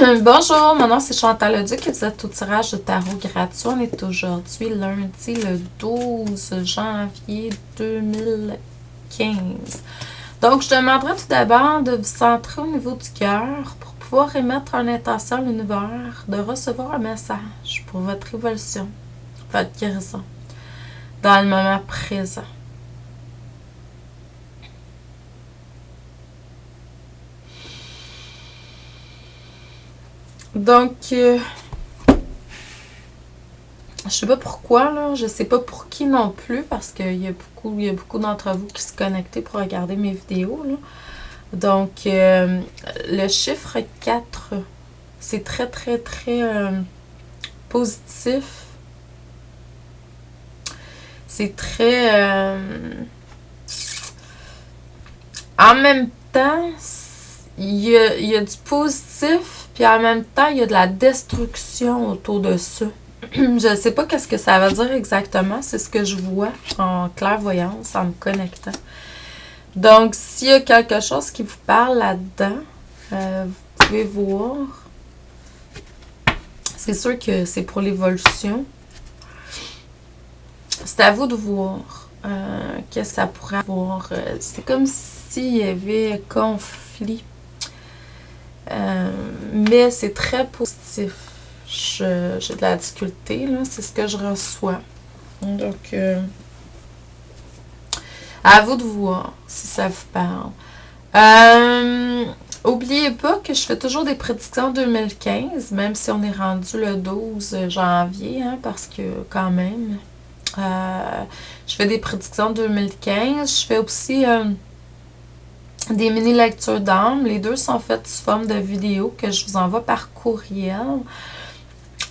Bonjour, mon nom c'est Chantal Leduc et vous êtes au tirage de tarot gratuit. On est aujourd'hui lundi le 12 janvier 2015. Donc, je demanderai tout d'abord de vous centrer au niveau du cœur pour pouvoir émettre une intention à l'univers de recevoir un message pour votre évolution, votre guérison, dans le moment présent. Donc, je sais pas pourquoi, là, je sais pas pour qui non plus, parce qu'il y a beaucoup d'entre vous qui se connectent pour regarder mes vidéos, là. Donc, le chiffre 4, c'est très positif. C'est très... en même temps, il y a du positif, puis en même temps, il y a de la destruction autour de ça. Je ne sais pas qu'est-ce que ça veut dire exactement. C'est ce que je vois en clairvoyance, en me connectant. Donc, s'il y a quelque chose qui vous parle là-dedans, vous pouvez voir. C'est sûr que c'est pour l'évolution. C'est à vous de voir qu'est-ce que ça pourrait avoir. C'est comme s'il y avait conflit. Mais c'est très positif. J'ai de la difficulté, là. C'est ce que je reçois. Donc, à vous de voir si ça vous parle. Oubliez pas que je fais toujours des prédictions 2015, même si on est rendu le 12 janvier, hein, parce que quand même, je fais des prédictions 2015. Je fais aussi des mini-lectures d'âme. Les deux sont faites sous forme de vidéo que je vous envoie par courriel.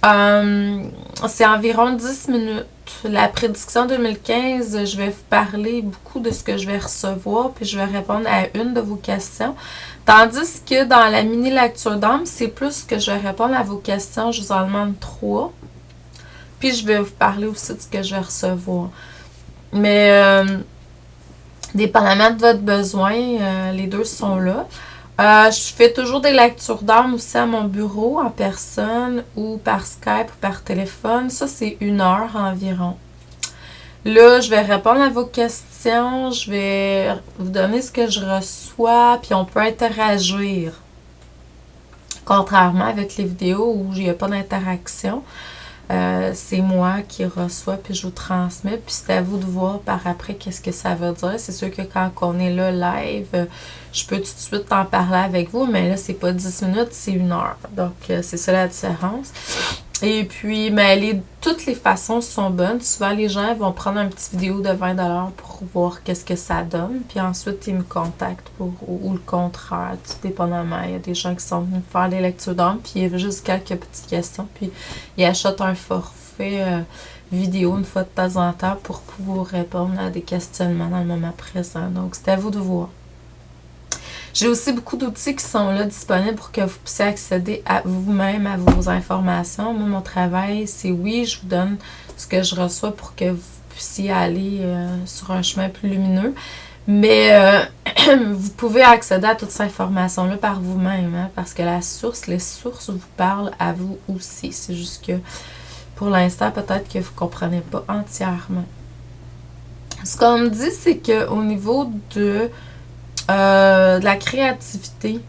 C'est environ 10 minutes. La prédiction 2015, je vais vous parler beaucoup de ce que je vais recevoir, puis je vais répondre à une de vos questions. Tandis que dans la mini-lecture d'âme, c'est plus que je vais répondre à vos questions. Je vous en demande 3. Puis je vais vous parler aussi de ce que je vais recevoir. Mais dépendamment de votre besoin, les deux sont là. Je fais toujours des lectures d'âme aussi à mon bureau, en personne, ou par Skype ou par téléphone. Ça, c'est 1 heure environ. Là, je vais répondre à vos questions, je vais vous donner ce que je reçois, puis on peut interagir. Contrairement avec les vidéos où il n'y a pas d'interaction. C'est moi qui reçois, puis je vous transmets, puis c'est à vous de voir par après qu'est-ce que ça veut dire. C'est sûr que quand on est là live, je peux tout de suite en parler avec vous, mais là, c'est pas 10 minutes, c'est 1 heure. Donc, c'est ça la différence. Et puis, mais toutes les façons sont bonnes. Souvent, les gens vont prendre une petite vidéo de 20$ pour voir qu'est-ce que ça donne. Puis ensuite, ils me contactent ou le contraire, tout dépendamment. Il y a des gens qui sont venus faire des lectures d'âme, puis il y a juste quelques petites questions. Puis, ils achètent un forfait vidéo une fois de temps en temps pour pouvoir répondre à des questionnements dans le moment présent. Donc, c'est à vous de voir. J'ai aussi beaucoup d'outils qui sont là disponibles pour que vous puissiez accéder à vous-même, à vos informations. Moi, mon travail, c'est oui, je vous donne ce que je reçois pour que vous puissiez aller sur un chemin plus lumineux. Mais vous pouvez accéder à toutes ces informations-là par vous-même, hein, parce que les sources vous parlent à vous aussi. C'est juste que pour l'instant, peut-être que vous ne comprenez pas entièrement. Ce qu'on me dit, c'est qu'au niveau de la créativité,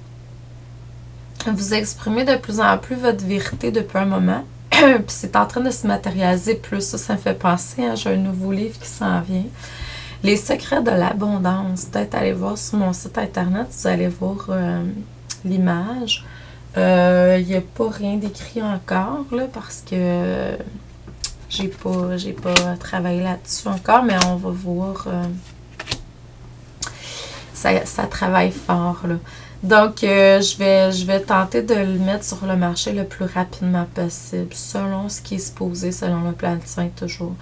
vous exprimez de plus en plus votre vérité depuis un moment, puis c'est en train de se matérialiser plus. Ça me fait penser, hein, j'ai un nouveau livre qui s'en vient, Les secrets de l'abondance. Peut-être aller voir sur mon site internet, vous allez voir l'image. Il n'y a pas rien d'écrit encore, là, parce que j'ai pas travaillé là-dessus encore, mais on va voir. Ça travaille fort, là. Donc, je vais tenter de le mettre sur le marché le plus rapidement possible, selon ce qui est supposé, selon le plan divin, toujours.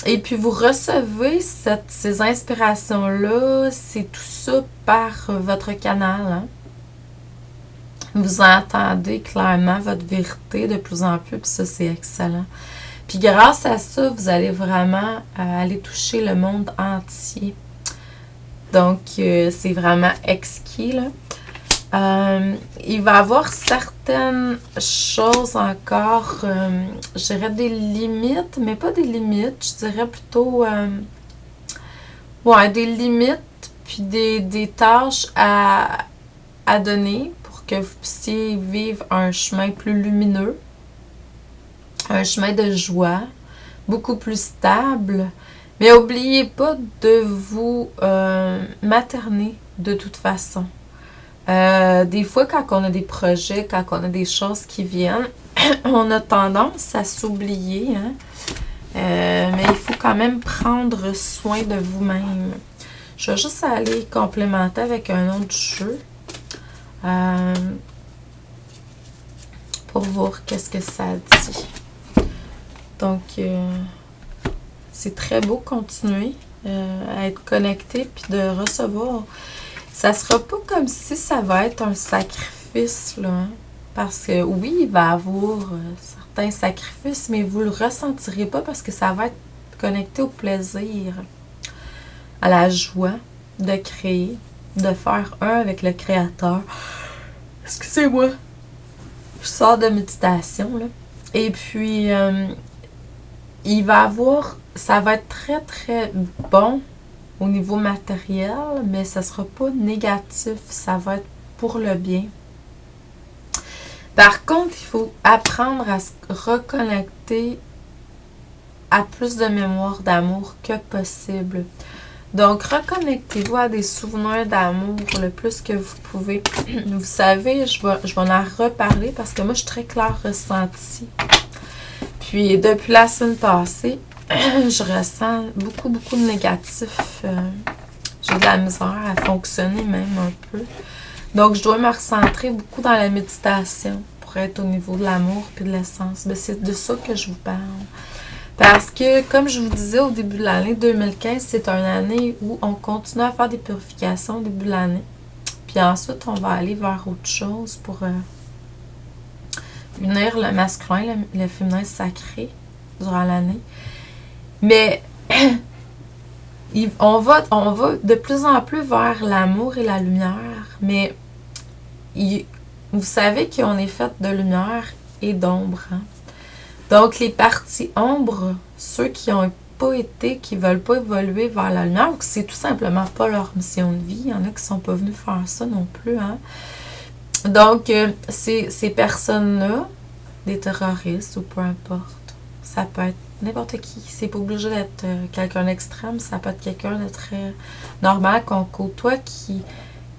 Et puis, vous recevez ces inspirations-là, c'est tout ça par votre canal, hein. Vous entendez clairement votre vérité de plus en plus, puis ça, c'est excellent. Puis, grâce à ça, vous allez vraiment aller toucher le monde entier. Donc, c'est vraiment exquis, là. Il va y avoir certaines choses encore, je dirais des limites, mais pas des limites, je dirais plutôt, ouais, des limites, puis des tâches à donner pour que vous puissiez vivre un chemin plus lumineux, un chemin de joie, beaucoup plus stable. Mais n'oubliez pas de vous materner de toute façon. Des fois, quand on a des projets, quand on a des choses qui viennent, on a tendance à s'oublier. Hein? Mais il faut quand même prendre soin de vous-même. Je vais juste aller complémenter avec un autre jeu pour voir qu'est-ce que ça dit. Donc, c'est très beau continuer à être connecté puis de recevoir. Ça sera pas comme si ça va être un sacrifice, là. Hein? Parce que oui, il va y avoir certains sacrifices, mais vous le ressentirez pas parce que ça va être connecté au plaisir, à la joie de créer, de faire un avec le Créateur. Excusez-moi. Je sors de méditation, là. Et puis, il va avoir, ça va être très, très bon au niveau matériel, mais ça ne sera pas négatif, ça va être pour le bien. Par contre, il faut apprendre à se reconnecter à plus de mémoire d'amour que possible. Donc, reconnectez-vous à des souvenirs d'amour le plus que vous pouvez. Vous savez, je vais en reparler parce que moi, je suis très claire ressentie. Puis, depuis la semaine passée, je ressens beaucoup, beaucoup de négatif. J'ai de la misère à fonctionner même un peu. Donc, je dois me recentrer beaucoup dans la méditation pour être au niveau de l'amour et de l'essence. Mais c'est de ça que je vous parle. Parce que, comme je vous disais au début de l'année 2015, c'est une année où on continue à faire des purifications au début de l'année. Puis ensuite, on va aller vers autre chose pour unir le masculin, le féminin sacré durant l'année. Mais on va de plus en plus vers l'amour et la lumière. Mais vous savez qu'on est fait de lumière et d'ombre. Hein? Donc, les parties ombres, ceux qui n'ont pas été, qui ne veulent pas évoluer vers la lumière, ou que c'est tout simplement pas leur mission de vie, il y en a qui ne sont pas venus faire ça non plus. Hein? Donc, ces personnes-là, des terroristes ou peu importe, ça peut être n'importe qui. C'est pas obligé d'être quelqu'un d'extrême, ça peut être quelqu'un de très normal qu'on côtoie qui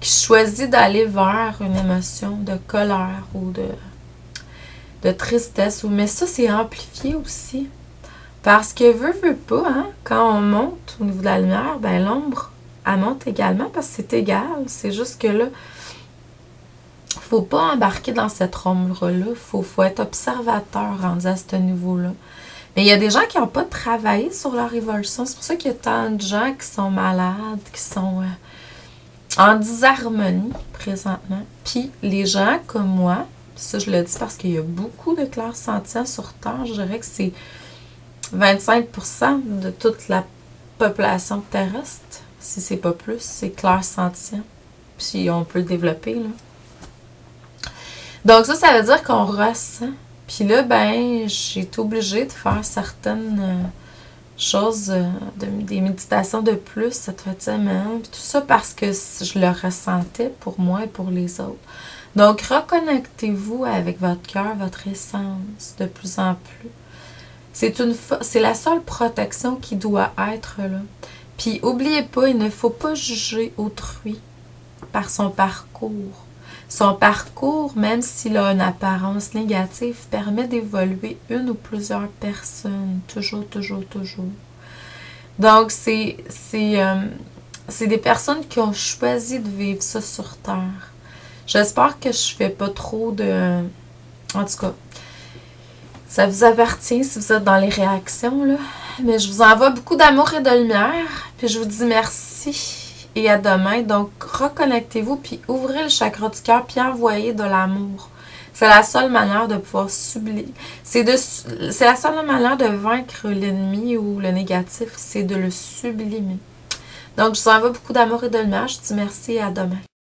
choisit d'aller vers une émotion de colère ou de tristesse. Mais ça, c'est amplifié aussi. Parce que veut pas, hein, quand on monte au niveau de la lumière, ben l'ombre, elle monte également parce que c'est égal. C'est juste que là, faut pas embarquer dans cette ombre-là. Faut être observateur rendu à ce niveau-là. Mais il y a des gens qui n'ont pas travaillé sur leur évolution. C'est pour ça qu'il y a tant de gens qui sont malades, qui sont en disharmonie présentement. Puis les gens comme moi, ça je le dis parce qu'il y a beaucoup de clairsentients sur Terre, je dirais que c'est 25% de toute la population terrestre, si c'est pas plus, c'est clairsentient. Puis on peut le développer, là. Donc ça veut dire qu'on ressent. Puis là, ben, j'ai été obligée de faire certaines choses, des méditations de plus cette fin de semaine. Puis tout ça parce que je le ressentais pour moi et pour les autres. Donc, reconnectez-vous avec votre cœur, votre essence de plus en plus. C'est la seule protection qui doit être là. Puis, n'oubliez pas, il ne faut pas juger autrui par son parcours. Son parcours, même s'il a une apparence négative, permet d'évoluer une ou plusieurs personnes. Toujours, toujours, toujours. Donc, c'est des personnes qui ont choisi de vivre ça sur Terre. J'espère que je fais pas trop de... En tout cas, ça vous appartient si vous êtes dans les réactions, là. Mais je vous envoie beaucoup d'amour et de lumière. Puis je vous dis merci et à demain. Donc, reconnectez-vous, puis ouvrez le chakra du cœur, puis envoyez de l'amour. C'est la seule manière de pouvoir sublimer. C'est la seule manière de vaincre l'ennemi ou le négatif, c'est de le sublimer. Donc, je vous envoie beaucoup d'amour et de lumière. Je vous dis merci et à demain.